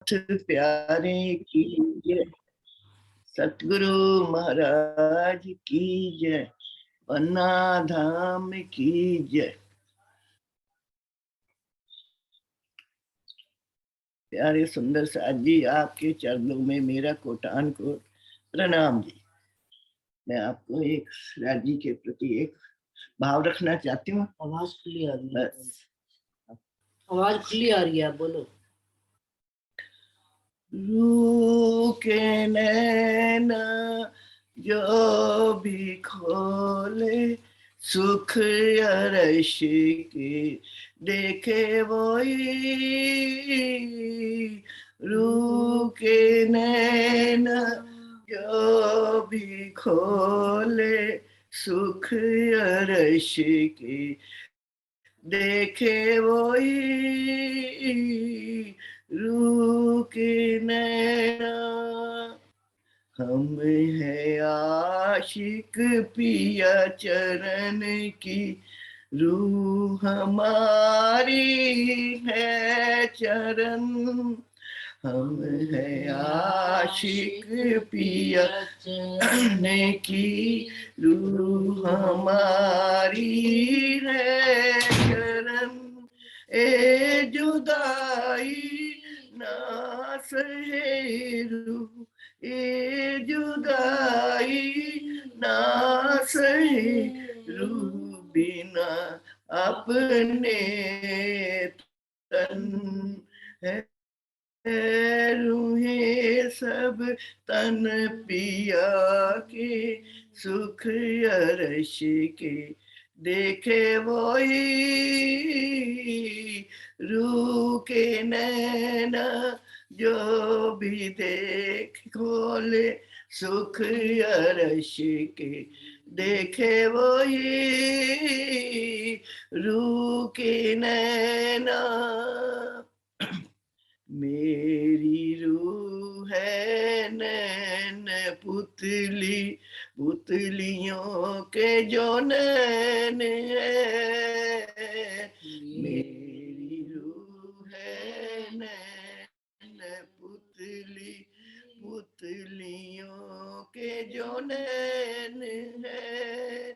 प्यारे की जय, सतगुरु महाराज की जय, पन्ना धाम की जय। प्यारे सुंदर साथ जी, आपके चरणों में मेरा कोटान को प्रणाम जी। मैं आपको एक राज जी के प्रति एक भाव रखना चाहती हूँ। आवाज खुली आ रही है, आवाज खुली आ रही है, बोलो। रू के नैना जो भी खोले, सुख यश के देखे वही। रू के नैना जो भी खोले, सुख यश के देखे वही। रू के नैना हम है आशिक पिया चरण की, रूह हमारी है चरण। हम है आशिक पिया चरण की, रूह हमारी है चरण। ए जुदाई ना सहे रूह, ए जुदाई ना सहे रूह, बिना अपने तन है रूहे सब तन पिया के, सुख यश के देखे वही। रू के नैना जो भी देख खोले, सुख यश के देखे वही। रू के नैना मेरी रूह है नैन पुतली, पुतलियों के जो नैन है। मेरी रूह है नैन पुतली, पुतलियों के जो नैन है।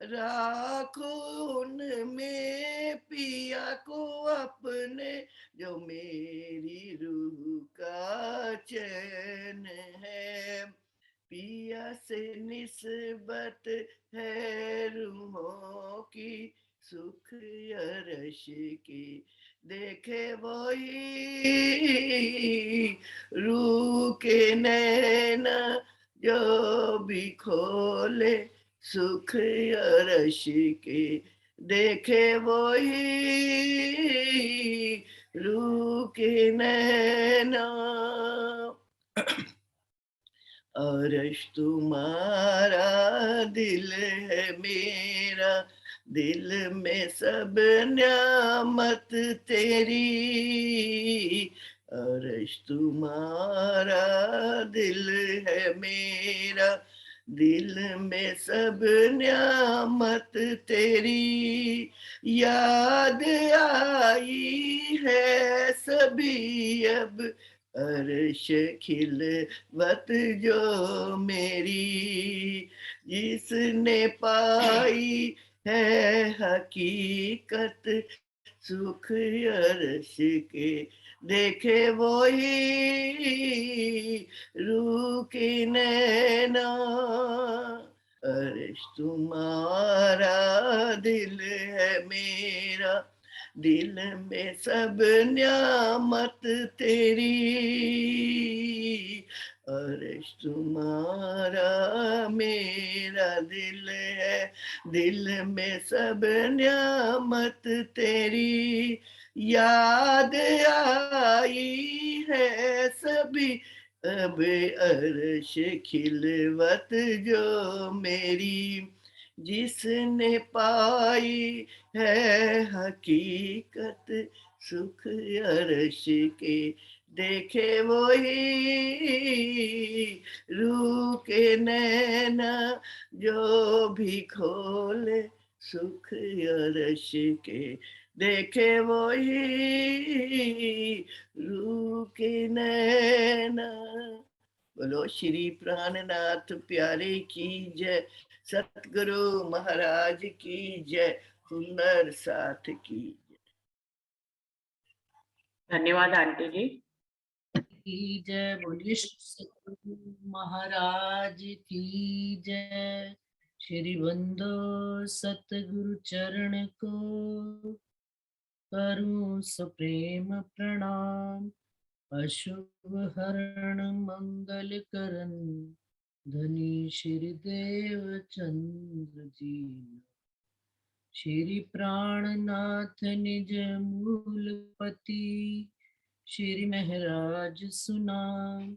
राखो उनमें पिया को अपने, जो मेरी रूह का चैन है। पिया से निस्बत है रूहों की, सुख यश की देखे वही। रूह के नैना जो भी खोले, सुख यश के देखे वही। रू के नैना अरश तुम्हारा दिल है मेरा, दिल में सब न्यामत तेरी। अरश तुम्हारा दिल है मेरा, दिल में सब न्यामत तेरी। याद आई है सभी अब अर्श खिलवत जो मेरी, जिसने पाई है हकीकत सुख अर्श के देखे वही। रू की नैना अर्श तुम्हारा दिल है मेरा, दिल में सब न्यामत तेरी। अर्श तुम्हारा मेरा दिल है, दिल में सब न्यामत तेरी। याद आई है सभी अब अर्श खिलवत जो मेरी, जिसने पाई है हकीकत सुख अर्श के देखे वही। रू के नैना जो भी खोले, सुख अर्श के देखे वो ही रूह के नैना। बोलो श्री प्राणनाथ प्यारे की जय, सतगुरु महाराज की जय, सुंदर साथ की जय। धन्यवाद आंटी जी। की जय, बोलिए सतगुरु महाराज की जय। श्री बंदो सतगुरु चरण को करूं सुप्रेम प्रणाम। अशुभ हरण मंगल करन धनी श्री देव चंद्र जी। श्री प्राणनाथ निज मूलपति श्री महराज सुनाम।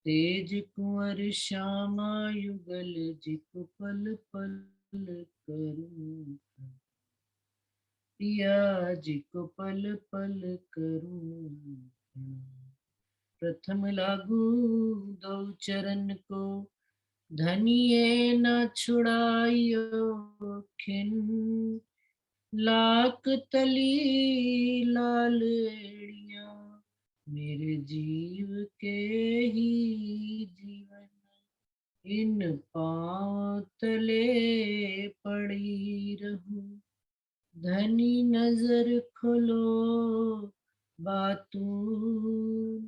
तेज कुंवर श्यामा युगल जिकु पल पल करूं। पिया जिको पल पल करूं। प्रथम लागू दो चरण को धनिये न छुड़ाइयो खिन। लाख तली लाल एड़िया मेरे जीव के ही जीवन। इन पांव तले पड़ी रहूं। धनी नजर खोलो बातून।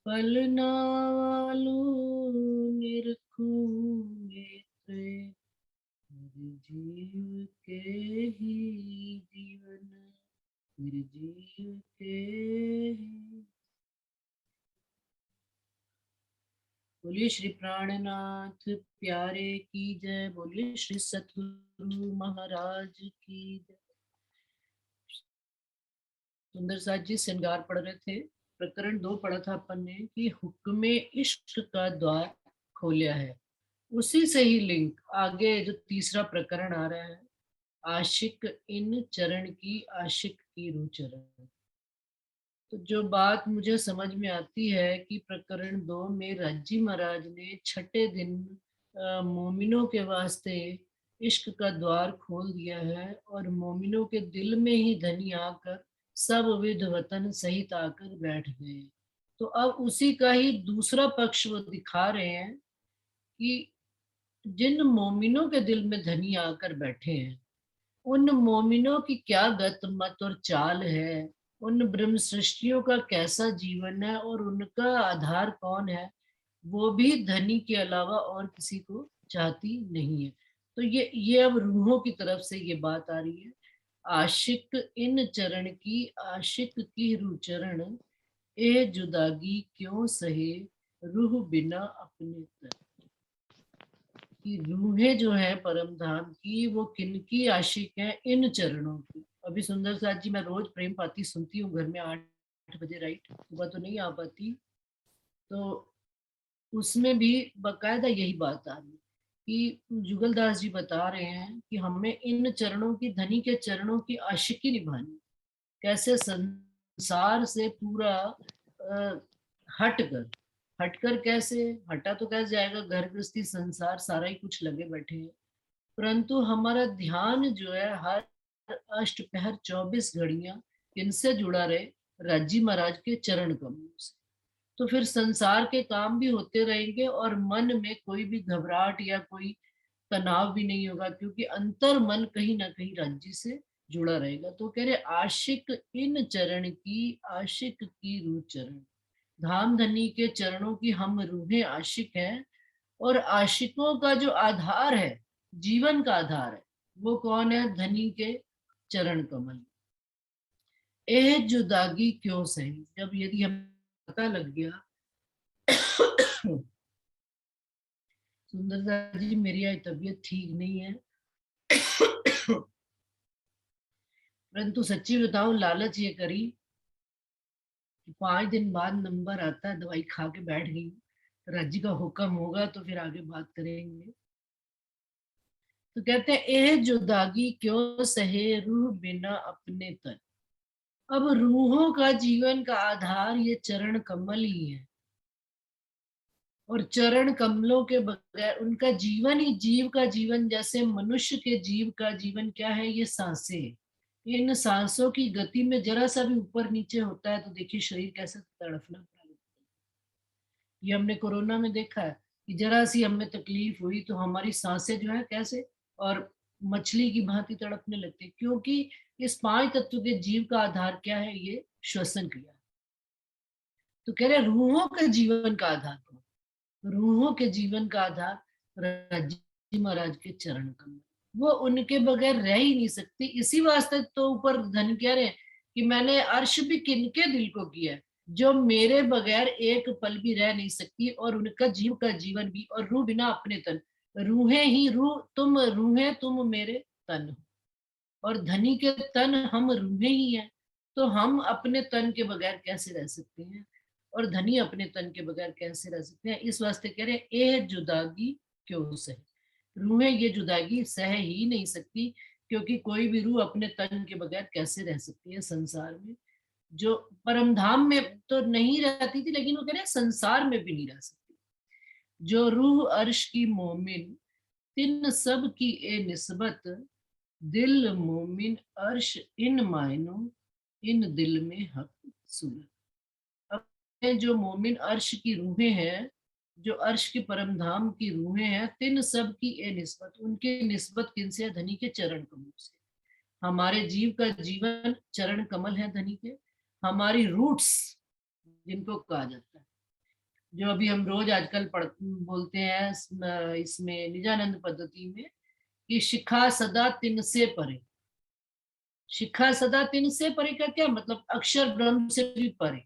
पलना वालू निरखूं नेत्रे। मेरे जीव के ही जीवन, मेरे जीव के ही। बोलिए श्री प्राणनाथ प्यारे की जय। बोलिए श्री सतगुरु महाराज की जय। सुंदर साथ जी श्रृंगार पढ़ रहे थे। प्रकरण 2 पढ़ा था अपन ने कि हुक्मे इश्क का द्वार खोलिया है। उसी से ही लिंक आगे जो तीसरा प्रकरण आ रहा है, आशिक इन चरण की, आशिक की रूह चरण। तो जो बात मुझे समझ में आती है कि प्रकरण 2 में राजी महाराज ने छठे दिन मोमिनों के वास्ते इश्क का द्वार खोल दिया है और मोमिनों के दिल में ही धनी आकर सब विध वतन सहित आकर बैठ गए। तो अब उसी का ही दूसरा पक्ष वो दिखा रहे हैं कि जिन मोमिनों के दिल में धनी आकर बैठे हैं, उन मोमिनों की क्या गत मत और चाल है, उन ब्रह्म सृष्टियों का कैसा जीवन है और उनका आधार कौन है, वो भी धनी के अलावा और किसी को चाहती नहीं है। तो ये अब रूहों की तरफ से ये बात आ रही है। आशिक इन चरण की, आशिक की रूह चरण। ए जुदागी क्यों सहे रूह बिना अपने तर। कि रूहें जो है परम धाम की, वो किनकी आशिक है? इन चरणों की। अभी सुंदर साथ जी मैं रोज प्रेम पाती सुनती हूँ घर में 8 बजे, राइट, सुबह तो नहीं आ पाती। तो उसमें भी बकायदा यही बात आ रही कि जुगलदास जी बता रहे हैं कि हमें इन चरणों की, धनी के चरणों की आशिकी निभानी। कैसे? संसार से पूरा हटकर। हटकर कैसे? हटा तो कैसे जाएगा, घर गृहस्थी संसार सारा ही कुछ लगे बैठे हैं, परंतु हमारा ध्यान जो है हर अष्टपहर 24 घड़ियां किनसे जुड़ा रहे? राजी महाराज के चरण कमलों से। तो फिर संसार के काम भी होते रहेंगे और मन में कोई भी घबराहट या कोई तनाव भी नहीं होगा, क्योंकि अंतर मन कहीं ना कहीं राज्य से जुड़ा रहेगा। तो कह रहे आशिक इन चरण की, आशिक की रूह चरण। धाम धनी के चरणों की हम रूहें आशिक हैं। और आशिकों का जो आधार है, जीवन का आधार है, वो कौन है? धनी के चरण कमल। ए जुदागी क्यों सही। जब यदि हमें पता लग गया सुंदरता जी मेरी आज तबीयत ठीक नहीं है, परंतु सच्ची बताऊं लालच ये करी कि 5 दिन बाद नंबर आता है, दवाई खा के बैठ गई। राजी का हुक्म होगा तो फिर आगे बात करेंगे। तो कहते हैं ए जुदागी क्यों सहे रूह बिना अपने तन। अब रूहों का जीवन का आधार ये चरण कमल ही है, और चरण कमलों के बगैर उनका जीवन ही, जीव का जीवन, जैसे मनुष्य के जीव का जीवन क्या है? ये सांसें। इन सांसों की गति में जरा सा भी ऊपर नीचे होता है तो देखिए शरीर कैसे तड़फना पड़ा लगता है। ये हमने कोरोना में देखा है कि जरा सी हमें तकलीफ हुई तो हमारी सांसें जो है कैसे और मछली की भांति तड़पने लगती है, क्योंकि इस 5 तत्व के जीव का आधार क्या है? ये श्वसन क्रिया। तो कह रहे रूहों के जीवन का आधार कौन? रूहों के जीवन का आधार राजी महाराज के चरण कमल। वो उनके बगैर रह ही नहीं सकती। इसी वास्ते तो ऊपर धन कह रहे हैं कि मैंने अर्श भी किनके दिल को किया है, जो मेरे बगैर एक पल भी रह नहीं सकती, और उनका जीव का जीवन भी, और रूह बिना अपने तन। रूहें ही रूह तुम, रूहें तुम मेरे तन हो, और धनी के तन हम रूहें ही हैं। तो हम अपने तन के बगैर कैसे रह सकते हैं, और धनी अपने तन के बगैर कैसे रह सकते हैं? इस वास्ते कह रहे हैं ए जुदागी क्यों सहे। रूहें ये जुदागी सह ही नहीं सकती, क्योंकि कोई भी रूह अपने तन के बगैर कैसे रह सकती है संसार में। जो परम धाम में तो नहीं रहती थी, लेकिन वो कह रहे हैं संसार में भी नहीं रह सकती। जो रूह अर्श की मोमिन, तिन सब की ए निस्बत, दिल मोमिन अर्श इन मायनों, इन दिल में हक सूरत। अब ये जो मोमिन अर्श की रूहें हैं, जो अर्श की परम धाम की रूहें हैं, तिन सब की ए निस्बत, उनकी निस्बत किनसे है? धनी के चरण कमल से। हमारे जीव का जीवन चरण कमल है धनी के। हमारी रूट्स जिनको कहा जाता है, जो अभी हम रोज आजकल बोलते हैं इसमें निजानंद पद्धति में कि शिखा सदा तिन से परे। शिखा सदा तिन से परे का क्या मतलब? अक्षर ब्रह्म से भी परे।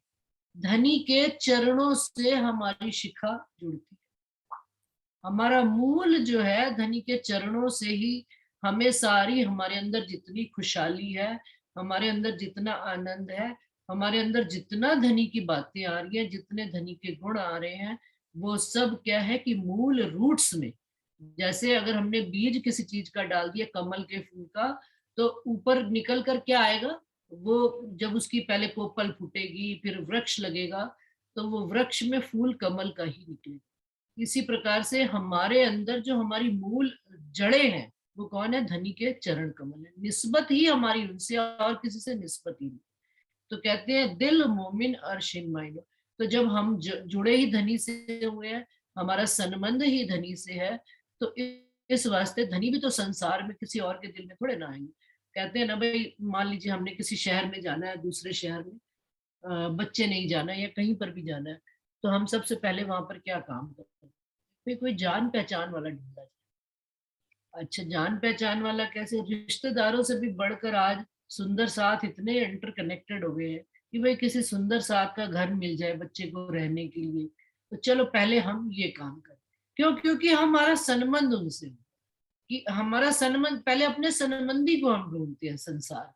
धनी के चरणों से हमारी शिखा जुड़ती है। हमारा मूल जो है धनी के चरणों से ही हमें सारी, हमारे अंदर जितनी खुशहाली है, हमारे अंदर जितना आनंद है, हमारे अंदर जितना धनी की बातें आ रही है, जितने धनी के गुण आ रहे हैं, वो सब क्या है कि मूल रूट्स में। जैसे अगर हमने बीज किसी चीज का डाल दिया, कमल के फूल का, तो ऊपर निकल कर क्या आएगा? वो जब उसकी पहले कोपल फूटेगी, फिर वृक्ष लगेगा, तो वो वृक्ष में फूल कमल का ही निकलेगा। इसी प्रकार से हमारे अंदर जो हमारी मूल जड़ें हैं, वो कौन है? धनी के चरण कमल है। निस्बत ही हमारी उनसे, और किसी से निस्बत ही नहीं। तो कहते हैं दिल मोमिन अर्शिन माइनो। तो जब हम जुड़े ही धनी से हुए हैं, हमारा संबंध ही धनी से है, तो इस वास्ते धनी भी तो संसार में किसी और के दिल में थोड़े ना आएंगे। कहते हैं ना भाई, मान लीजिए हमने किसी शहर में जाना है, दूसरे शहर में बच्चे नहीं जाना है या कहीं पर भी जाना है, तो हम सबसे पहले वहां पर क्या काम करते हैं? फिर कोई जान पहचान वाला ढूंढा जाए। अच्छा, जान पहचान वाला कैसे? रिश्तेदारों से भी बढ़कर आज सुंदर साथ इतने इंटरकनेक्टेड हो गए हैं कि भाई किसी सुंदर साथ का घर मिल जाए बच्चे को रहने के लिए, तो चलो पहले हम ये काम करें। क्यों? क्योंकि हमारा संबंध उनसे है, कि हमारा संबंध, पहले अपने संबंधी को हम ढूंढते हैं संसार।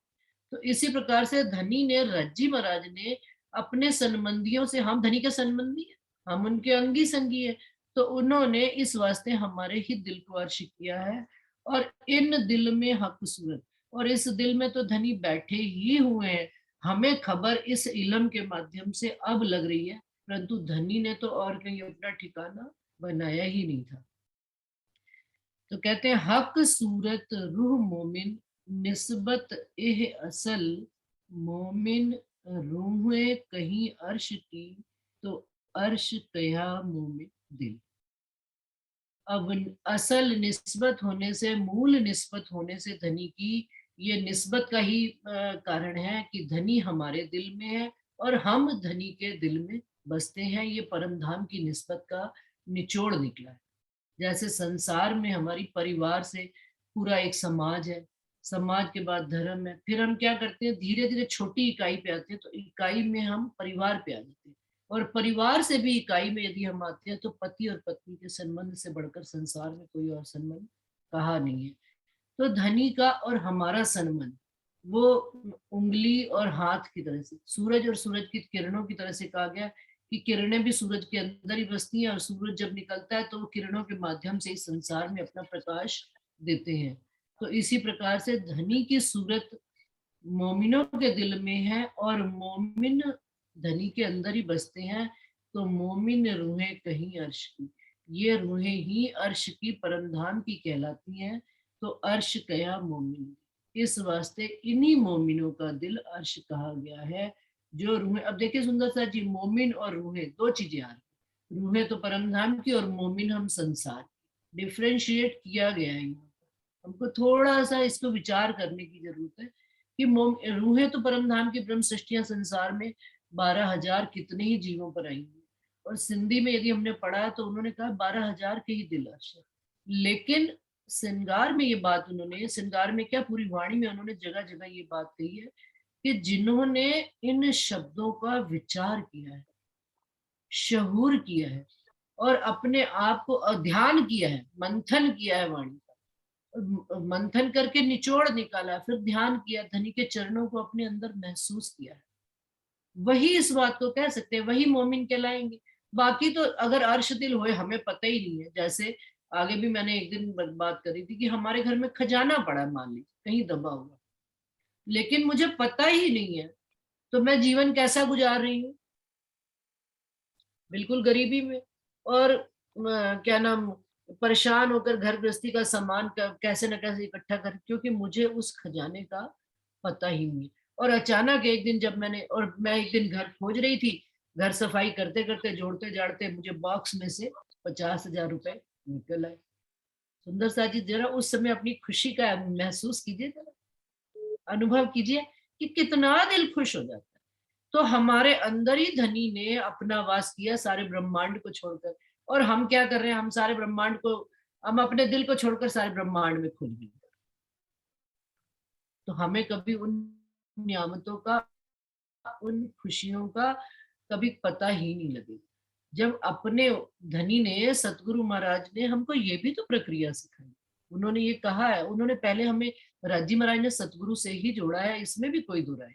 तो इसी प्रकार से धनी ने, रज्जी महाराज ने अपने संबंधियों से, हम धनी के संबंधी है, हम उनके अंगी संगी है, तो उन्होंने इस वास्ते हमारे ही दिल को अर्श किया है। और इन दिल में हक सूरत, और इस दिल में तो धनी बैठे ही हुए हैं। हमें खबर इस इलम के माध्यम से अब लग रही है, परंतु धनी ने तो और कहीं अपना ठिकाना बनाया ही नहीं था। तो कहते हैं हक सूरत रूह मोमिन, निस्बत एह असल, मोमिन रूहें कहीं अर्श की, तो अर्श कया मोमिन दिल। अब असल निस्बत होने से, मूल निस्बत होने से धनी की, ये निस्बत का ही कारण है कि धनी हमारे दिल में है और हम धनी के दिल में बसते हैं। ये परम धाम की निस्बत का निचोड़ निकला है। जैसे संसार में हमारी परिवार से पूरा एक समाज है, समाज के बाद धर्म है, फिर हम क्या करते हैं, धीरे धीरे छोटी इकाई पे आते हैं, तो इकाई में हम परिवार पे आ जाते हैं, और परिवार से भी इकाई में यदि हम आते हैं तो पति और पत्नी के संबंध से बढ़कर संसार में कोई और संबंध कहा नहीं है। तो धनी का और हमारा संबंध वो उंगली और हाथ की तरह से, सूरज और सूरज की किरणों की तरह से कहा गया कि किरणें भी सूरज के अंदर ही बसती हैं, और सूरज जब निकलता है तो वो किरणों के माध्यम से इस संसार में अपना प्रकाश देते हैं। तो इसी प्रकार से धनी की सूरत मोमिनों के दिल में है, और मोमिन धनी के अंदर ही बसते हैं। तो मोमिन रूहें कहीं अर्श की, ये रूहें ही अर्श की, परमधाम की कहलाती हैं। तो अर्श कया मोमिन, इस वास्ते इन्हीं मोमिनों का दिल अर्श कहा गया है। जो रूहें, अब देखिए सुंदर सा जी, मोमिन और रूहें दो चीजें आ रही। रूहें तो परमधाम की और मोमिन हम संसार की, डिफ्रेंशिएट किया गया है यहाँ पर। हमको थोड़ा सा इसको विचार करने की जरूरत है कि रूहें तो परमधाम की ब्रह्म सृष्टियां संसार में 12,000 कितने ही जीवों पर आई हैं। और सिंधी में यदि हमने पढ़ा तो उन्होंने कहा 12,000 के ही दिल अर्श है। लेकिन श्रृंगार में ये बात उन्होंने, श्रृंगार में क्या, पूरी वाणी में उन्होंने जगह जगह ये बात कही है कि जिन्होंने इन शब्दों का विचार किया है, शहूर किया है, और अपने आप को ध्यान किया है, मंथन किया है वाणी का, मंथन करके निचोड़ निकाला, फिर ध्यान किया, धनी के चरणों को अपने अंदर महसूस किया है, वही इस बात को कह सकते हैं, वही मोमिन कहलाएंगे। बाकी तो अगर अर्श दिल होए हमें पता ही नहीं है। जैसे आगे भी मैंने एक दिन बात करी थी कि हमारे घर में खजाना पड़ा है, मान लीजिए कहीं दबा हुआ, लेकिन मुझे पता ही नहीं है, तो मैं जीवन कैसा गुजार रही हूँ, बिल्कुल गरीबी में, और क्या नाम, परेशान होकर घर गृहस्थी का सामान कैसे न कैसे इकट्ठा कर, क्योंकि मुझे उस खजाने का पता ही नहीं है। और अचानक एक दिन जब मैं एक दिन घर खोज रही थी, घर सफाई करते करते जोड़ते जाड़ते मुझे बॉक्स में से 50,000 रुपए निकल आए। सुंदर सा जी, जरा उस समय अपनी खुशी का महसूस कीजिए, जरा अनुभव कीजिए कि कितना दिल खुश हो जाता है। तो हमारे अंदर ही धनी ने अपना वास किया सारे ब्रह्मांड को छोड़कर। और हम क्या कर रहे हैं, हम सारे ब्रह्मांड को, हम अपने दिल को छोड़कर सारे ब्रह्मांड में खो गए। तो हमें कभी उन नियामतों का, उन खुशियों का कभी पता ही नहीं लगेगा। जब अपने धनी ने, सतगुरु महाराज ने हमको ये भी तो प्रक्रिया सिखाई। उन्होंने ये कहा है, उन्होंने पहले हमें, राजी महाराज ने सतगुरु से ही जोड़ा है, इसमें भी कोई दो राय।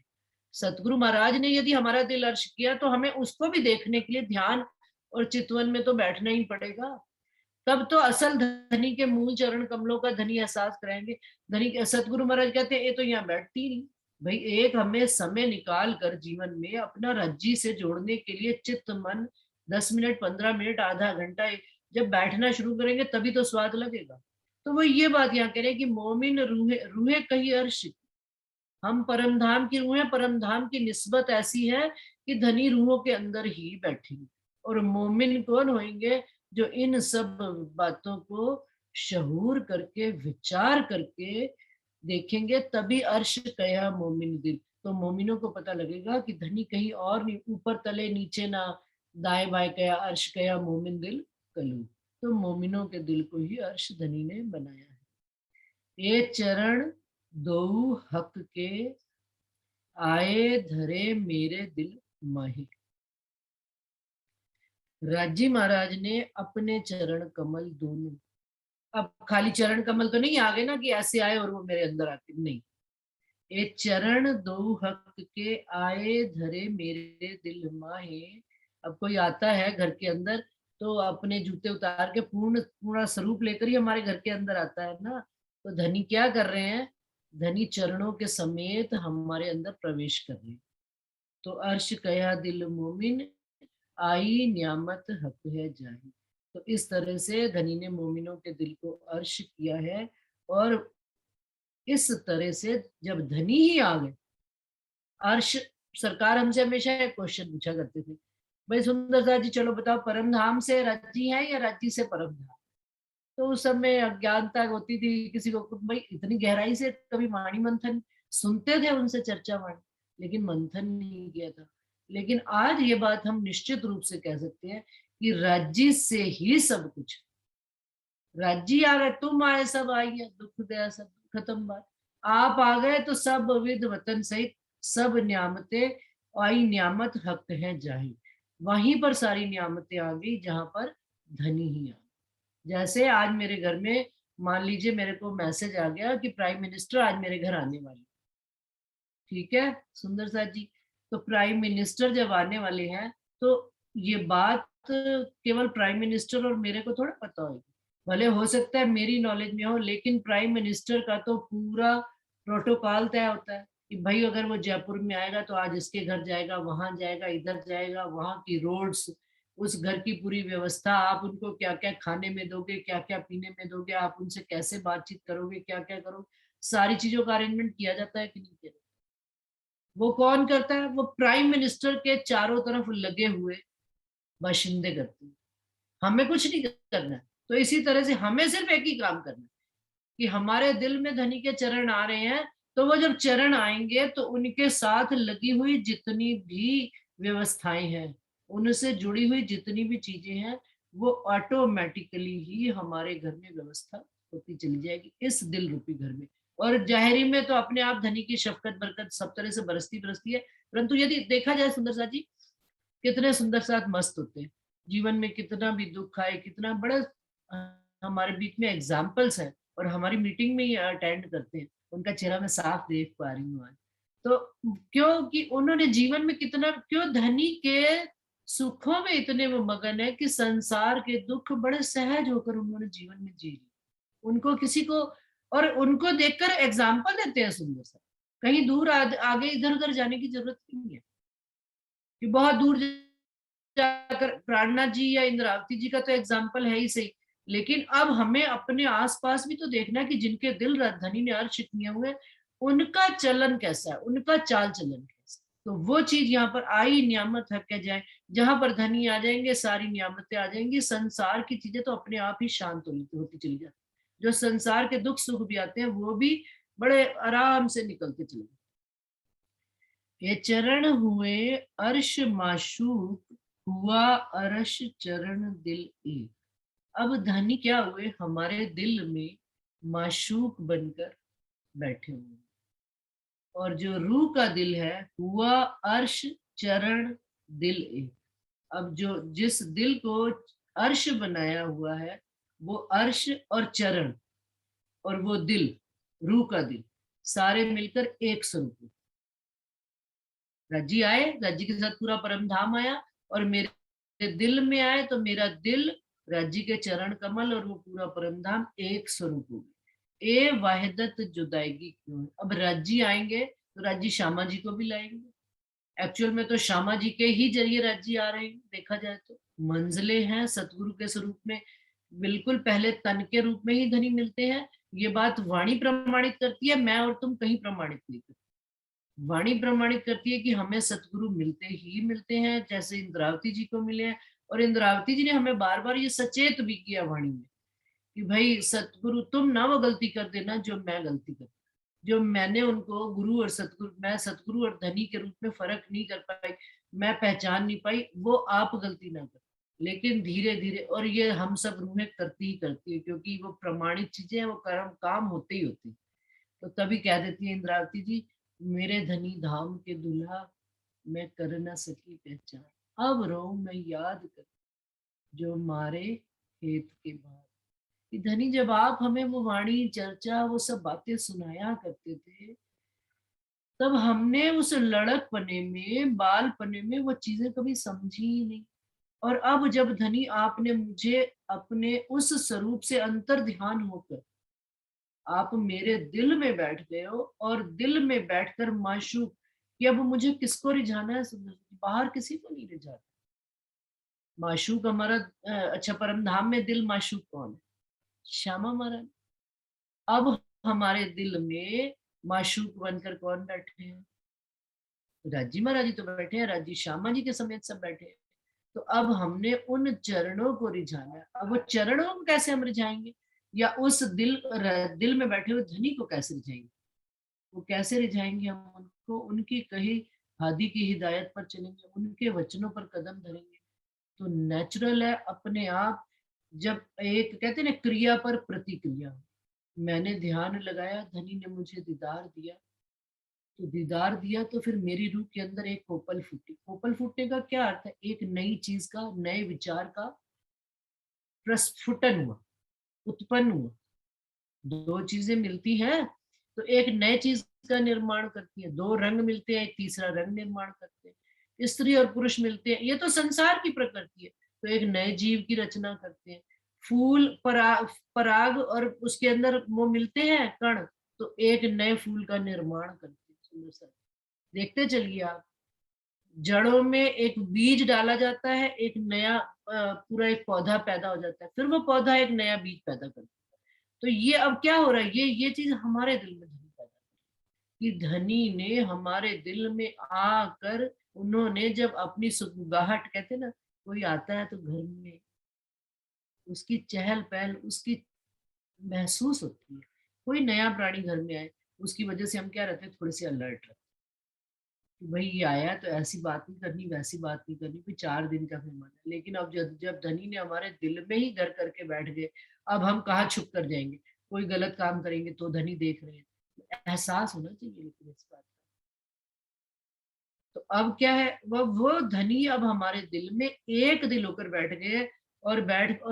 सतगुरु महाराज ने यदि हमारा दिल अर्श किया तो हमें उसको भी देखने के लिए ध्यान और चितवन में तो बैठना ही पड़ेगा। तब तो असल धनी के मूल चरण कमलों का धनी एहसास कराएंगे। धनी, सतगुरु महाराज कहते हैं ये तो यहाँ बैठती नहीं। भाई एक हमें समय निकाल कर जीवन में अपना रज्जी से जोड़ने के लिए चित्त मन 10 मिनट, 15 मिनट, आधा घंटा जब बैठना शुरू करेंगे तभी तो स्वाद लगेगा। तो वो ये बात यहाँ कह रहे हैं कि मोमिन रूहे रूहे कही अर्श, हम परमधाम की रूहें, परमधाम की निस्बत ऐसी है कि धनी रूहों के अंदर ही बैठेंगे। और मोमिन कौन होंगे, जो इन सब बातों को शहूर करके, विचार करके देखेंगे, तभी अर्श कया मोमिन दिल। तो मोमिनों को पता लगेगा कि धनी कहीं और नहीं, ऊपर तले नीचे ना, दाएं बाएं कया अर्श कया मोमिन दिल कलू। तो मोमिनों के दिल को ही अर्श धनी ने बनाया है। ये चरण दो हक के, आए धरे मेरे दिल माही। राजी महाराज ने अपने चरण कमल दोनों, अब खाली चरण कमल तो नहीं आ गए ना कि ऐसे आए और वो मेरे अंदर आके, नहीं, ये चरण दो हक के, आए धरे मेरे दिल माहे। अब कोई आता है घर के अंदर तो अपने जूते उतार के पूर्ण स्वरूप लेकर ही हमारे घर के अंदर आता है ना। तो धनी क्या कर रहे हैं, धनी चरणों के समेत हमारे अंदर प्रवेश कर रहे हैं। तो अर्श कया दिल मोमिन, आई नियामत हक है जाही। तो इस तरह से धनी ने मोमिनों के दिल को अर्श किया है। और इस तरह से जब धनी ही आ गए अर्श, सरकार हमसे हमेशा एक क्वेश्चन पूछा करते थे, भाई सुंदरता जी चलो बताओ, परम धाम से राज्जी है या राज्जी से परम धाम। तो उस समय अज्ञानता होती थी किसी को, भाई इतनी गहराई से कभी वाणी मंथन सुनते थे उनसे चर्चा वाणी, लेकिन मंथन नहीं किया था। लेकिन आज ये बात हम निश्चित रूप से कह सकते हैं कि राज्य से ही सब कुछ, राज्य आ गए, तुम आए सब आइए, दुख गया सब खत्म बात। आप आ गए तो सब विध वतन सहित सब नियामतें आई, नियामत हक है जाही। वहीं पर सारी नियामतें आ गई जहां पर धनी ही आ। जैसे आज मेरे घर में मान लीजिए मेरे को मैसेज आ गया कि प्राइम मिनिस्टर आज मेरे घर आने वाले, ठीक है सुंदर साथ जी। तो प्राइम मिनिस्टर जब आने वाले हैं तो ये बात केवल प्राइम मिनिस्टर और मेरे को थोड़ा पता होगी, भले हो सकता है मेरी नॉलेज में हो, लेकिन प्राइम मिनिस्टर का तो पूरा प्रोटोकॉल तय होता है कि भाई अगर वो जयपुर में आएगा तो आज इसके घर जाएगा, वहां जाएगा, इधर जाएगा, वहां की रोड्स, उस घर की पूरी व्यवस्था, आप उनको क्या क्या खाने में दोगे, क्या क्या पीने में दोगे, आप उनसे कैसे बातचीत करोगे, क्या क्या करोगे, सारी चीजों का अरेंजमेंट किया जाता है कि नहीं किया जाता? वो कौन करता है? वो प्राइम मिनिस्टर के चारों तरफ लगे हुए बाशिंदे करते हैं। हमें कुछ नहीं करना है। तो इसी तरह से हमें सिर्फ एक ही काम करना है कि हमारे दिल में धनी के चरण आ रहे हैं, तो वो जब चरण आएंगे तो उनके साथ लगी हुई जितनी भी व्यवस्थाएं हैं, उनसे जुड़ी हुई जितनी भी चीजें हैं, वो ऑटोमेटिकली ही हमारे घर में व्यवस्था होती चली जाएगी, इस दिल रूपी घर में। और जाहिरी में तो अपने आप धनी की शफकत बरकत सब तरह से बरसती बरसती है। परंतु यदि देखा जाए सुंदर साथ जी, कितने सुंदर साथ मस्त होते हैं। जीवन में कितना भी दुख आए, कितना बड़ा हमारे बीच में एग्जाम्पल्स हैं, और हमारी मीटिंग में ही अटेंड करते हैं, उनका चेहरा मैं साफ देख पा रही हूँ आज। तो क्योंकि उन्होंने जीवन में कितना, क्यों धनी के सुखों में इतने वो मगन है कि संसार के दुख बड़े सहज होकर उन्होंने जीवन में जी ली। उनको किसी को, और उनको देखकर एग्जाम्पल देते हैं सुंदर सा। कहीं दूर आगे इधर उधर जाने की जरूरत नहीं है कि बहुत दूर जाकर प्राणनाथ जी या इंद्रावती जी का तो एग्जाम्पल है ही सही, लेकिन अब हमें अपने आसपास भी तो देखना है कि जिनके दिल धनी ने अर्श किए हुए, उनका चलन कैसा है, उनका चाल चलन कैसा है। तो वो चीज यहाँ पर आई, नियामत हक के जाए। जहां पर धनी आ जाएंगे सारी नियामतें आ जाएंगी, संसार की चीजें तो अपने आप ही शांत होती चली जाती। जो संसार के दुख सुख भी आते हैं वो भी बड़े आराम से निकलते चले जाते। ये चरण हुए अर्श माशूक, हुआ अर्श चरण दिल एक। अब धनी क्या हुए? हमारे दिल में माशूक बनकर बैठे हुए। और जो रूह का दिल है, हुआ अर्श चरण दिल एक। अब जो जिस दिल को अर्श बनाया हुआ है, वो अर्श और चरण और वो दिल, रूह का दिल, सारे मिलकर एक स्वरूप। रज्जी आए, रज्जी के साथ पूरा परम धाम आया, और मेरे दिल में आए तो मेरा दिल रज्जी के चरण कमल और वो पूरा परम धाम एक स्वरूप हो गए। ए वाहिदत जुदाईगी क्यों है? अब रज्जी आएंगे तो रज्जी श्यामा जी को भी लाएंगे। एक्चुअल में तो श्यामा जी के ही जरिए रज्जी आ रहे हैं, देखा जाए तो मंजिलें हैं सतगुरु के स्वरूप में। बिल्कुल पहले तन के रूप में ही धनी मिलते हैं। ये बात वाणी प्रमाणित करती है, मैं और तुम कहीं प्रमाणित नहीं करते। वाणी प्रमाणित करती है कि हमें सतगुरु मिलते ही मिलते हैं, जैसे इंद्रावती जी को मिले हैं। और इंद्रावती जी ने हमें बार बार ये सचेत भी किया वाणी में कि भाई सतगुरु तुम ना वो गलती कर देना जो मैं गलती कर, जो मैंने उनको गुरु और सतगुरु, मैं सतगुरु और धनी के रूप में फर्क नहीं कर पाई, मैं पहचान नहीं पाई, वो आप गलती ना कर। लेकिन धीरे धीरे, और ये हम सब रूहें करती ही करती है, क्योंकि वो प्रमाणित चीजें हैं, वो कर्म काम होते ही होते हैं। तो तभी कह देती है इंद्रावती जी, मेरे धनी धाम के दुल्हा, मैं कर न सकी पहचान, अब रो मैं याद कर जो मारे खेत के बाद। कि धनी जब आप हमें वो वाणी चर्चा वो सब बातें सुनाया करते थे, तब हमने उस लड़क पने में, बाल पने में वो चीजें कभी समझी ही नहीं। और अब जब धनी आपने मुझे अपने उस स्वरूप से अंतर ध्यान होकर आप मेरे दिल में बैठ गए हो, और दिल में बैठकर माशूक कि अब मुझे किसको रिझाना है सुंदर जी? बाहर किसी को नहीं रिझाना। माशूक हमारा अच्छा परम धाम में दिल माशूक कौन है? श्यामा महाराज। अब हमारे दिल में माशूक बनकर कौन बैठे हैं? राजी महाराज जी तो बैठे हैं, राजी श्यामा जी के समेत सब बैठे हैं। तो अब हमने उन चरणों को रिझाना है। अब वो चरणों को कैसे हम रिझाएंगे, या उस दिल में बैठे हुए धनी को कैसे रिझाएंगे? वो कैसे रिझाएंगे? हम उनको उनकी कही हादी की हिदायत पर चलेंगे, उनके वचनों पर कदम धरेंगे, तो नेचुरल है अपने आप। जब एक कहते हैं ना, क्रिया पर प्रतिक्रिया, मैंने ध्यान लगाया, धनी ने मुझे दीदार दिया, तो दीदार दिया तो फिर मेरी रूह के अंदर एक कोपल फूटी। कोपल फूटने का क्या अर्थ है? एक नई चीज का, नए विचार का प्रस्फुटन हुआ, उत्पन्न हुआ। दो चीजें मिलती हैं तो एक नए चीज का निर्माण करती है। दो रंग मिलते हैं, एक तीसरा रंग निर्माण करते हैं। स्त्री और पुरुष मिलते हैं, ये तो संसार की प्रकृति है, तो एक नए जीव की रचना करते हैं। फूल पराग और उसके अंदर वो मिलते हैं कण, तो एक नए फूल का निर्माण करते हैं। सुंदर सा देखते चलिए आप, जड़ों में एक बीज डाला जाता है, एक नया पूरा एक पौधा पैदा हो जाता है, फिर वो पौधा एक नया बीज पैदा करता है। तो ये अब क्या हो रहा है, ये चीज हमारे दिल में धनी पैदा कि धनी ने हमारे दिल में आकर, उन्होंने जब अपनी सुगबुगाहट, कहते ना, कोई आता है तो घर में उसकी चहल पहल, उसकी महसूस होती है। कोई नया प्राणी घर में आए, उसकी वजह से हम क्या रहते हैं, थोड़े से अलर्ट रहते हैं कि भाई ये आया है तो ऐसी बात नहीं करनी, वैसी बात नहीं करनी, कोई 4 दिन का मेहमान है। लेकिन अब जब जब धनी ने हमारे दिल में ही घर करके बैठ गए, अब हम कहाँ छुप कर जाएंगे, कोई गलत काम करेंगे तो धनी देख रहे हैं। एहसास होना चाहिए लेकिन इस बात का। तो अब क्या है, वो धनी अब हमारे दिल में एक दिल होकर बैठ गए, और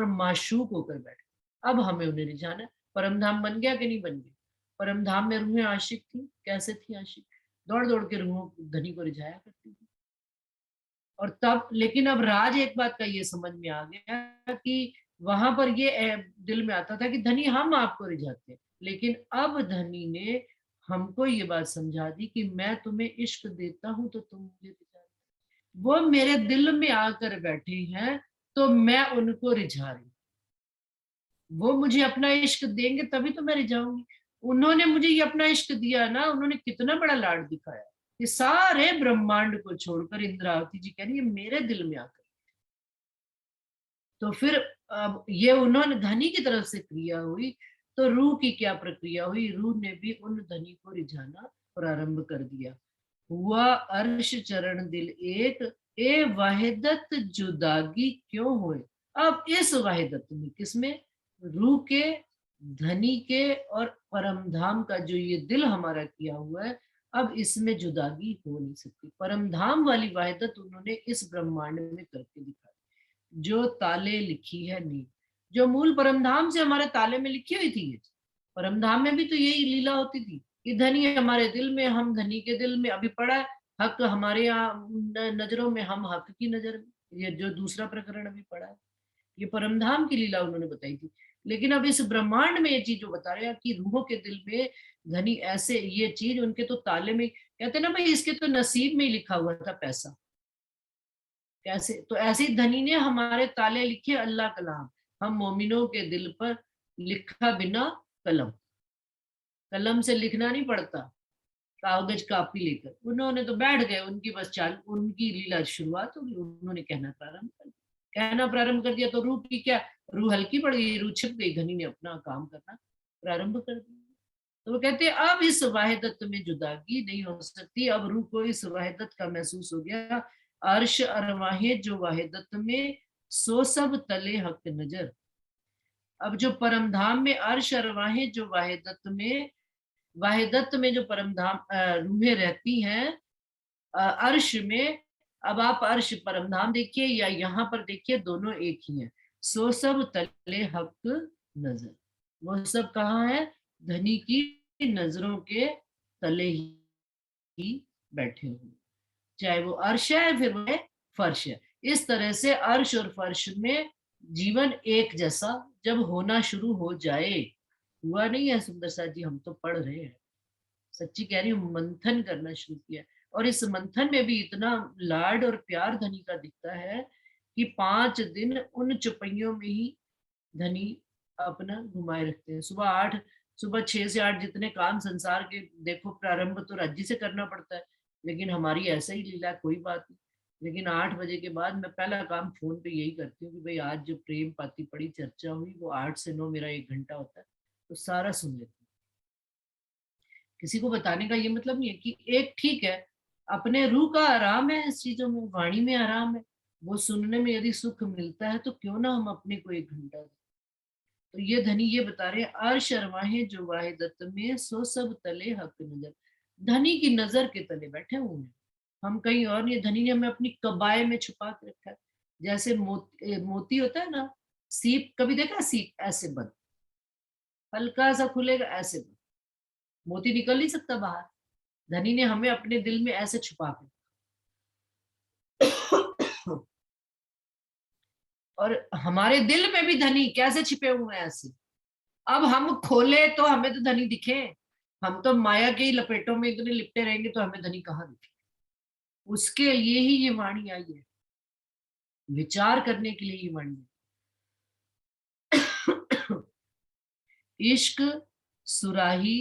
माशूक होकर बैठ गए। अब हमें उन्हें रिझाना है। परमधाम बन गया कि नहीं बन गया? परमधाम में रूहें आशिक थी, कैसे थी आशिक? दौड़ दौड़ के रूहों धनी को रिझाया करती थी। और तब, लेकिन अब राज एक बात का ये समझ में आ गया कि वहां पर ये दिल में आता था कि धनी हम आपको रिझाते हैं, लेकिन अब धनी ने हमको ये बात समझा दी कि मैं तुम्हें इश्क देता हूं तो तुम मुझे रिझा, वो मेरे दिल में आकर बैठे हैं तो मैं उनको रिझा रही हूँ। वो मुझे अपना इश्क देंगे तभी तो मैं रिझाऊंगी। उन्होंने मुझे ये अपना इश्क दिया ना, उन्होंने कितना बड़ा लाड दिखाया कि सारे ब्रह्मांड को छोड़कर, इंद्रावती जी कह रही है, मेरे दिल में आकर। तो फिर अब ये उन्होंने धनी की तरफ से क्रिया हुई, तो रूह की क्या प्रक्रिया हुई, रूह ने भी उन धनी को रिझाना प्रारंभ कर दिया। हुआ अर्श चरण दिल एक, ए वाहिदत जुदागी क्यों होए। अब इस वाहिदत में, किसमें? रूह के, धनी के और परमधाम का जो ये दिल हमारा किया हुआ है, अब इसमें जुदागी हो नहीं सकती। परमधाम वाली वाहिदत उन्होंने इस ब्रह्मांड में करके दिखाई, जो ताले लिखी है नींव, जो मूल परमधाम से हमारे ताले में लिखी हुई थी। ये परमधाम में भी तो यही लीला होती थी कि धनी हमारे दिल में, हम धनी के दिल में। अभी पढ़ा है, हक हमारे यहाँ नजरों में, हम हक की नजर में। ये जो दूसरा प्रकरण अभी पढ़ा है, ये परमधाम की लीला उन्होंने बताई थी। लेकिन अब इस ब्रह्मांड में ये चीज जो बता रहे हैं कि रूहों के दिल में धनी ऐसे, ये चीज उनके तो ताले में, कहते ना भाई, इसके तो नसीब में ही लिखा हुआ था पैसा। कैसे? तो ऐसे ही धनी ने हमारे ताले लिखे अल्लाह कलाम, हम मोमिनों के दिल पर लिखा बिना कलम। कलम से लिखना नहीं पड़ता, कागज कापी लेकर उन्होंने तो बैठ गए, उनकी बस चाल, उनकी लीला शुरुआत होगी, उन्होंने कहना प्रारंभ कर दिया। तो रूह की क्या, रूह हल्की पड़ गई, रूह छिप गई, धनी ने अपना काम करना प्रारंभ कर दिया। तो वो कहते हैं अब इस वाहिदत में जुदागी नहीं हो सकती। अब रूह को इस वाहिदत का महसूस हो गया। अर्श अरवाहें जो वाहिदत में, सो सब तले हक नजर। अब जो परमधाम में अर्श अरवाहें जो वाहिदत में जो परमधाम रूहें रहती हैं अर्श में। अब आप अर्श परमधाम देखिए या यहाँ पर देखिए, दोनों एक ही हैं। सो सब तले हक नजर, वो सब कहाँ है? धनी की नजरों के तले ही बैठे हुए, चाहे वो अर्श है फिर वो फर्श है। इस तरह से अर्श और फर्श में जीवन एक जैसा जब होना शुरू हो जाए, हुआ नहीं है सुंदर साथ जी, हम तो पढ़ रहे हैं, सच्ची कह रही हूँ, मंथन करना शुरू किया। और इस मंथन में भी इतना लाड और प्यार धनी का दिखता है कि 5 दिन उन चुपैयों में ही धनी अपना घुमाए रखते हैं। सुबह 6 से 8 जितने काम संसार के देखो, प्रारंभ तो राज्य से करना पड़ता है, लेकिन हमारी ऐसा ही लीला, कोई बात नहीं। लेकिन 8 बजे के बाद मैं पहला काम फोन पे यही करती हूँ कि भाई आज जो प्रेम पाती पड़ी चर्चा हुई, वो 8 से 9 मेरा 1 घंटा होता है, तो सारा सुन लेती हूँ। किसी को बताने का ये मतलब नहीं है कि एक ठीक है, अपने रूह का आराम है, इस चीजों में वाणी में आराम है, वो सुनने में यदि सुख मिलता है तो क्यों ना हम अपने को 1 घंटा दें। तो ये धनी ये बता रहे हैं, अर्श अरवाहें जो वाहिदत में, सो सब तले हक नजर। धनी की नजर के तले बैठे हुए हैं, हम कहीं और नहीं। धनी ने हमें अपनी कबाए में छुपा के रखा है। जैसे मोती होता है ना, सीप कभी देखा? सीप ऐसे बंद, हल्का सा खुलेगा ऐसे बंद, मोती निकल नहीं सकता बाहर। धनी ने हमें अपने दिल में ऐसे छुपा के और हमारे दिल में भी धनी कैसे छिपे हुए हैं ऐसे। अब हम खोले तो हमें तो धनी दिखे, हम तो माया के ही लपेटों में इतने लिपटे रहेंगे तो हमें धनी कहाँ दिखे। उसके लिए ही ये वाणी आई है, विचार करने के लिए ये वाणी है इश्क सुराही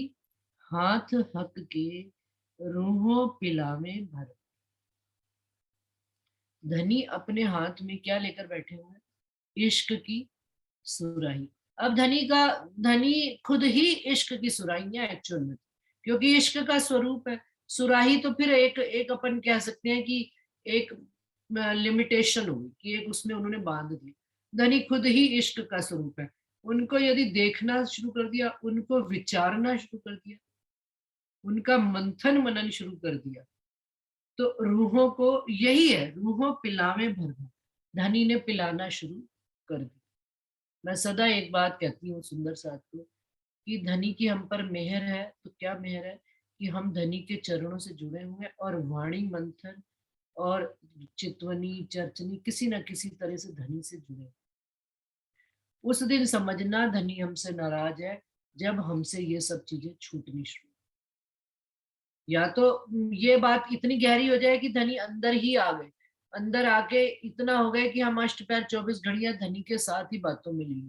हाथ हक के, रूहों पिलावे भर। धनी अपने हाथ में क्या लेकर बैठे हुए हैं? इश्क की सुराही। अब धनी खुद ही इश्क की सुराही है एक्चुअल में, क्योंकि इश्क का स्वरूप है। सुराही तो फिर एक एक अपन कह सकते हैं कि एक लिमिटेशन होगी कि एक उसमें उन्होंने बांध दी। धनी खुद ही इश्क का स्वरूप है। उनको यदि देखना शुरू कर दिया, उनको विचारना शुरू कर दिया, उनका मंथन मनन शुरू कर दिया, तो रूहों को यही है, रूहों पिलावे भर भर। धनी ने पिलाना शुरू कर दिया। मैं सदा एक बात कहती हूँ सुंदर साथ को, कि धनी की हम पर मेहर है। तो क्या मेहर है कि हम धनी के चरणों से जुड़े हुए हैं, और वाणी मंथन और चितवनी चर्चनी किसी न किसी तरह से धनी से जुड़े हैं। उस दिन समझना धनी हमसे नाराज है, जब हमसे ये सब चीजें छूटनी शुरू। या तो ये बात इतनी गहरी हो जाए कि धनी अंदर ही आ गए, अंदर आके इतना हो गए कि हम अष्टपहर 24 घड़ियां धनी के साथ ही बातों में ली,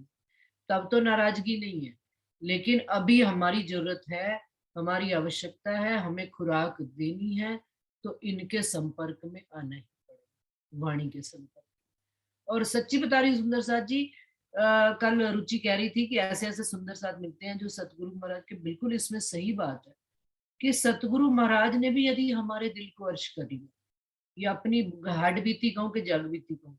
तब तो नाराजगी नहीं है। लेकिन अभी हमारी जरूरत है, हमारी आवश्यकता है, हमें खुराक देनी है, तो इनके संपर्क में आना ही पड़ेगा, वाणी के संपर्क। और सच्ची बता रही हूँ सुंदर साथ जी, कल रुचि कह रही थी कि ऐसे ऐसे सुंदर साथ मिलते हैं जो सतगुरु महाराज के, बिल्कुल इसमें सही बात है कि सतगुरु महाराज ने भी यदि हमारे दिल को अर्श कर लिया, या अपनी हाड बीती कहूं कि जग बीती कहूं,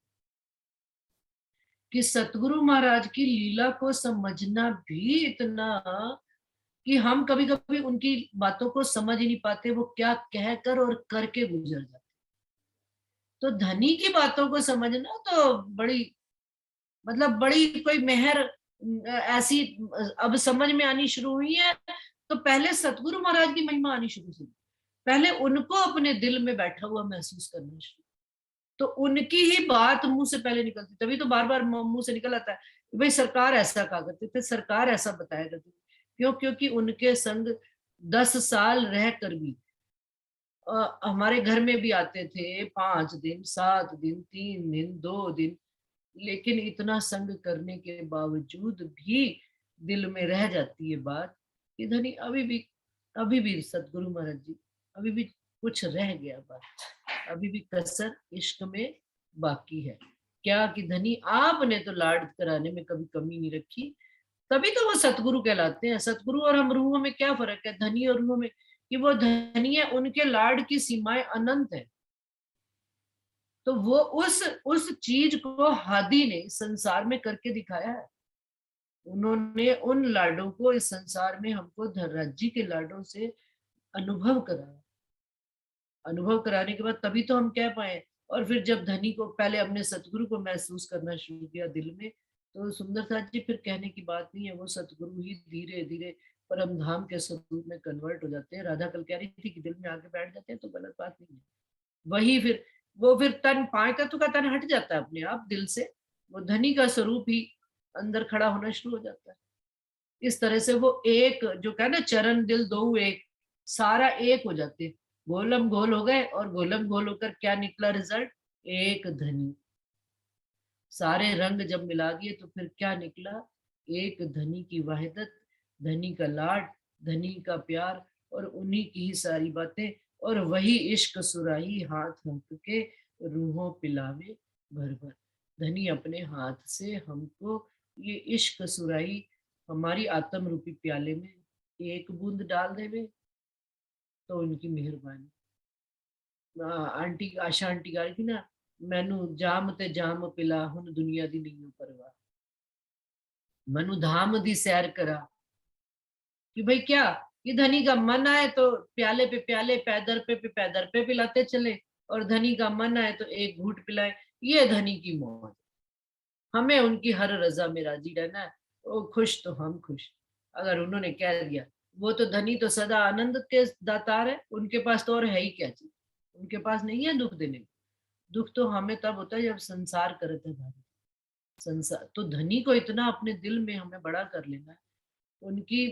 कि सतगुरु महाराज की लीला को समझना भी इतना, कि हम कभी कभी उनकी बातों को समझ ही नहीं पाते, वो क्या कहकर और करके गुजर जाते। तो धनी की बातों को समझना तो बड़ी, मतलब बड़ी कोई मेहर ऐसी अब समझ में आनी शुरू हुई है। तो पहले सतगुरु महाराज की महिमा आनी शुरू हुई, पहले उनको अपने दिल में बैठा हुआ महसूस करना शुरू, तो उनकी ही बात मुंह से पहले निकलती, तभी तो बार बार मुंह से निकल आता है कि भाई सरकार ऐसा कहा करते थे, सरकार ऐसा बताया करती थी। क्यों? क्योंकि उनके संग 10 साल रह कर भी हमारे घर में भी आते थे, 5 दिन 7 दिन 3 दिन 2 दिन, लेकिन इतना संग करने के बावजूद भी दिल में रह जाती है बात कि धनी अभी भी सतगुरु महाराज जी, अभी भी कुछ रह गया बात, अभी भी कसर इश्क में बाकी है। क्या कि धनी आपने तो लाड कराने में कभी कमी नहीं रखी, तभी तो वो सतगुरु कहलाते हैं। सतगुरु और हम रूहों में क्या फर्क है, धनी और रूहों में, कि वो धनी है, उनके लाड की सीमाएं अनंत है। तो वो उस चीज को हादी ने संसार में करके दिखाया है। उन्होंने उन लाडों को इस संसार में हमको धनराज जी के लाडों से अनुभव कराया। अनुभव कराने के बाद तभी तो हम कह पाए। और फिर जब धनी को पहले अपने सतगुरु को महसूस करना शुरू किया दिल में, तो सुंदर साथ जी फिर कहने की बात नहीं है, वो सतगुरु ही धीरे धीरे परम धाम के स्वरूप में कन्वर्ट हो जाते हैं। राधा कल कह रही थी कि दिल में आके बैठ जाते हैं, तो गलत बात नहीं है। वही फिर वो फिर तन, 5 तत्व का तन हट जाता है अपने आप दिल से, वो धनी का स्वरूप ही अंदर खड़ा होना शुरू हो जाता है। इस तरह से वो एक, जो कहा ना चरण दिल दो एक, सारा एक हो जाते हैं, गोलम गोल हो गए, और गोलम गोल होकर क्या निकला रिजल्ट? एक धनी। सारे रंग जब मिला दिए तो फिर क्या निकला? एक धनी की वहदत, धनी का लाड, धनी का प्यार, और उन्हीं की ही सारी बातें। और वही इश्क सुराही हाथ हंक के, रूहों पिलावे भर भर। धनी अपने हाथ से हमको ये इश्क सुराही हमारी आत्म रूपी प्याले में एक बूंद डाल देवे, तो उनकी मेहरबानी। आंटी आशा आंटी गा रही थी ना, मैनू जाम ते जाम पिला हुन दुनिया दी नहीं परवाह, मनु धाम दी सैर करा। कि भाई क्या, कि धनी का मन आए तो प्याले पे प्याले, पैदर पे पैदर पे पिलाते चले, और धनी का मन आए तो एक घूट पिलाए। ये धनी की मौज। हमें उनकी हर रजा में राजी रहना है, वो खुश तो हम खुश। अगर उन्होंने कह दिया, वो तो धनी तो सदा आनंद के दातार है, उनके पास तो और है ही क्या चीज, उनके पास नहीं है दुख देने को। दुख तो हमें तब होता है जब संसार करते हैं भारी। संसार तो धनी को इतना अपने दिल में हमें बड़ा कर लेना है, उनकी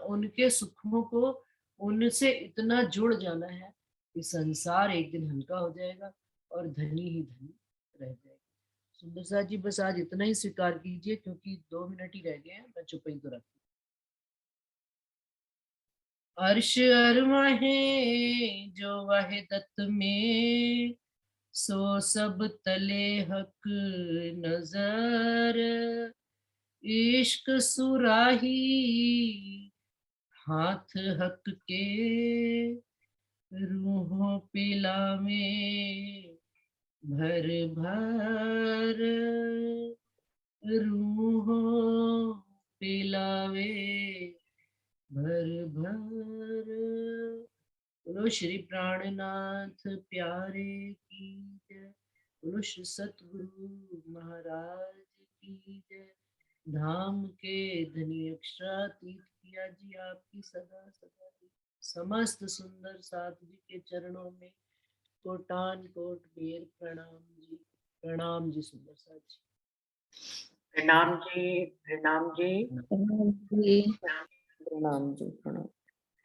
उनके सुखों को, उनसे इतना जुड़ जाना है कि संसार एक दिन हल्का हो जाएगा, और धनी ही धनी रह जाएगा। सुंदर साथ जी बस आज इतना ही स्वीकार कीजिए, क्योंकि 2 मिनट ही रह गए हैं, मैं चुप ही तो रखती। अर्श अरमाहे जो वहदत में, सो सब तले हक नजर। इश्क सुराही हाथ हक के, रूहों पिलावे भर भर। रूहों पिलावे भर भर। बोलो श्री प्राणनाथ प्यारे की जय। बोलो श्री सतगुरु महाराज की जय। धाम के धनी अक्षरातीत किया जी आपकी सदा सदा दी। समस्त सुंदर साथ जी के चरणों में कोटान कोट बेर प्रणाम जी। प्रणाम जी सुंदर साथ जी। प्रणाम जी, प्रणाम जी, प्रणाम जी। प्रणाम जी, प्रणाम।